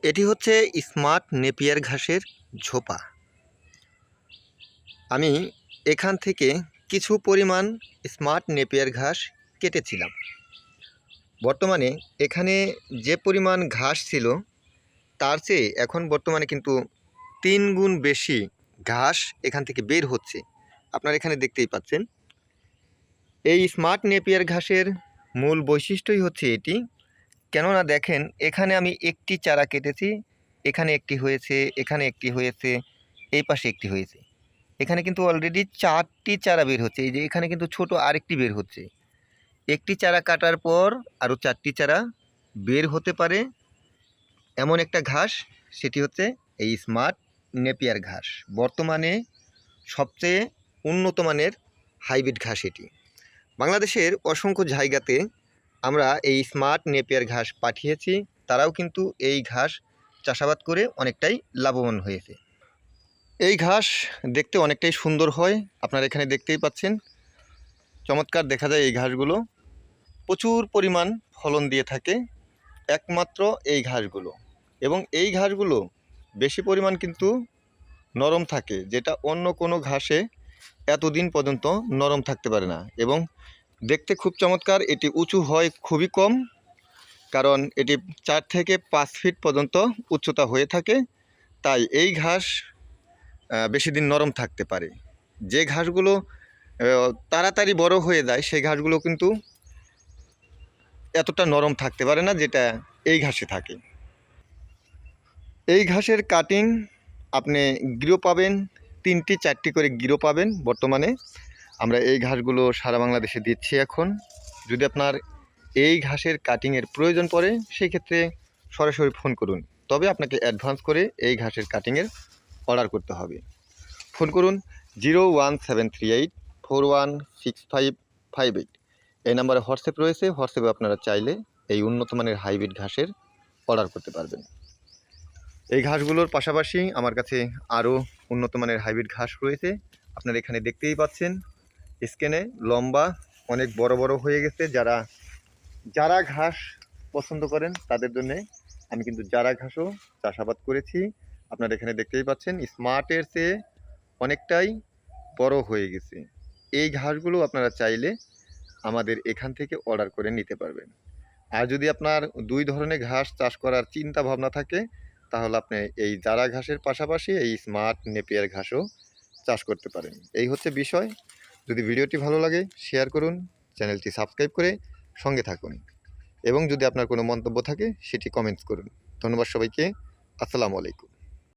এটি হচ্ছে smart Napier ঘাসের ঝোপা। আমি এখান থেকে কিছু পরিমাণ স্মার্ট নেপিয়ার ঘাস কেটেছিলাম। বর্তমানে এখানে যে পরিমাণ ঘাস ছিল তার চেয়ে এখন বর্তমানে কিন্তু 3 গুণ বেশি ঘাস এখান থেকে বের হচ্ছে। আপনারা এখানে দেখতেই পাচ্ছেন। এই স্মার্ট নেপিয়ার ঘাসের মূল বৈশিষ্ট্যই হচ্ছে এটি। কেননা দেখেন, এখানে আমি একটি চারা কেটেছি, এখানে একটি হয়েছে, এখানে একটি হয়েছে, এই পাশে একটি হয়েছে। এখানে কিন্তু অলরেডি 4টি চারা বের হচ্ছে। এই যে এখানে কিন্তু ছোট আরেকটি বের হচ্ছে। একটি চারা কাটার পর আরও 4টি চারা বের হতে পারে এমন একটা ঘাস, সেটি হচ্ছে এই স্মার্ট নেপিয়ার ঘাস। বর্তমানে সবচেয়ে উন্নত মানের হাইব্রিড ঘাস এটি। বাংলাদেশের অসংখ্য জায়গাতে আমরা এই স্মার্ট নেপিয়ার ঘাস পাঠিয়েছি, তারাও কিন্তু এই ঘাস চাষাবাদ করে অনেকটাই লাভবান হয়েছে। এই ঘাস দেখতে অনেকটাই সুন্দর হয়, আপনারা এখানে দেখতেই পাচ্ছেন। চমৎকার দেখা যায় এই ঘাসগুলো, প্রচুর পরিমাণ ফলন দিয়ে থাকে একমাত্র এই ঘাসগুলো। এবং এই ঘাসগুলো বেশি পরিমাণ কিন্তু নরম থাকে, যেটা অন্য কোনো ঘাসে এতদিন পর্যন্ত নরম থাকতে পারে না। এবং দেখতে খুব চমৎকার। এটি উঁচু হয় খুবই কম, কারণ এটি 4 থেকে 5 ফিট পর্যন্ত উচ্চতা হয়ে থাকে। তাই এই ঘাস বেশি দিন নরম থাকতে পারে। যে ঘাসগুলো তাড়াতাড়ি বড় হয়ে যায় সেই ঘাসগুলো কিন্তু এতটা নরম থাকতে পারে না, যেটা এই ঘাসে থাকে। এই ঘাসের কাটিং আপনি গিরো পাবেন, 3টি 4টি করে গিরো পাবেন। বর্তমানে আমরা এই ঘাসগুলো সারা বাংলাদেশে দিচ্ছি এখন। যদি আপনার এই ঘাসের কাটিংয়ের প্রয়োজন পড়ে সেই ক্ষেত্রে সরাসরি ফোন করুন, তবে আপনাকে অ্যাডভান্স করে এই ঘাসের কাটিংয়ের অর্ডার করতে হবে। ফোন করুন 01738416558। এই নাম্বারে হোয়াটসঅ্যাপ রয়েছে, হোয়াটসঅ্যাপে আপনারা চাইলে এই উন্নত মানের হাইব্রিড ঘাসের অর্ডার করতে পারবেন। এই ঘাসগুলোর পাশাপাশি আমার কাছে আরও উন্নত মানের হাইব্রিড ঘাস রয়েছে, আপনারা এখানে দেখতেই পাচ্ছেন। স্ক্যানে লম্বা অনেক বড় বড় হয়ে গেছে। যারা ঘাস পছন্দ করেন তাদের জন্য আমি কিন্তু যারা ঘাসও চাষাবাদ করেছি। আপনারা এখানে দেখতেই পাচ্ছেন স্মার্টের চেয়ে অনেকটাই বড় হয়ে গেছে। এই ঘাসগুলো আপনারা চাইলে আমাদের এখান থেকে অর্ডার করে নিতে পারবেন। আর যদি আপনার 2 ধরনের ঘাস চাষ করার চিন্তা ভাবনা থাকে, তাহলে আপনি এই জারা ঘাসের পাশাপাশি এই স্মার্ট নেপিয়ার ঘাসও চাষ করতে পারেন। এই হচ্ছে বিষয়। যদি ভিডিওটি ভালো লাগে শেয়ার করুন, চ্যানেলটি সাবস্ক্রাইব করে সঙ্গে থাকুন, এবং যদি আপনার কোনো মন্তব্য থাকে সেটি কমেন্টস করুন। ধন্যবাদ সবাইকে। আসসালামু আলাইকুম।